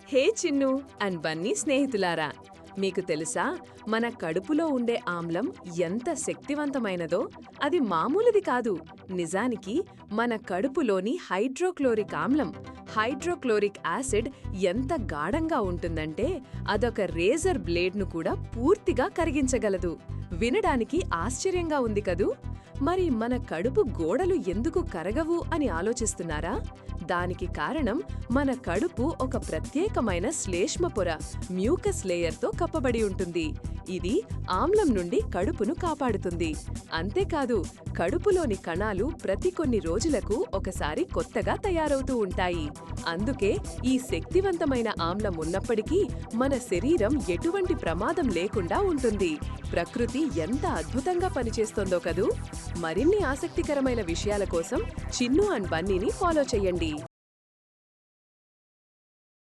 హే Chinnu and Bunny స్నేహితులారా, మీకు తెలుసా మన కడుపులో ఉండే ఆమ్లం ఎంత శక్తివంతమైనదో? అది మామూలుది కాదు. నిజానికి మన కడుపులోని హైడ్రోక్లోరిక్ ఆమ్లం, హైడ్రోక్లోరిక్ యాసిడ్ ఎంత గాఢంగా ఉంటుందంటే అదొక రేజర్ బ్లేడ్ను కూడా పూర్తిగా కరిగించగలదు. వినడానికి ఆశ్చర్యంగా ఉంది కదూ? మరి మన కడుపు గోడలు ఎందుకు కరగవు అని ఆలోచిస్తున్నారా? దానికి కారణం మన కడుపు ఒక ప్రత్యేకమైన శ్లేష్మ పొర, మ్యూకస్ లేయర్తో కప్పబడి ఉంటుంది. ఇది ఆమ్లం నుండి కడుపును కాపాడుతుంది. అంతేకాదు, కడుపులోని కణాలు ప్రతి కొన్ని రోజులకు ఒకసారి కొత్తగా తయారవుతూ ఉంటాయి. అందుకే ఈ శక్తివంతమైన ఆమ్లం ఉన్నప్పటికీ మన శరీరం ఎటువంటి ప్రమాదం లేకుండా ఉంటుంది. ప్రకృతి ఎంత అద్భుతంగా పనిచేస్తోందో కదూ! మరిన్ని ఆసక్తికరమైన విషయాల కోసం చిన్ను అండ్ బన్నీని ఫాలో చెయ్యండి.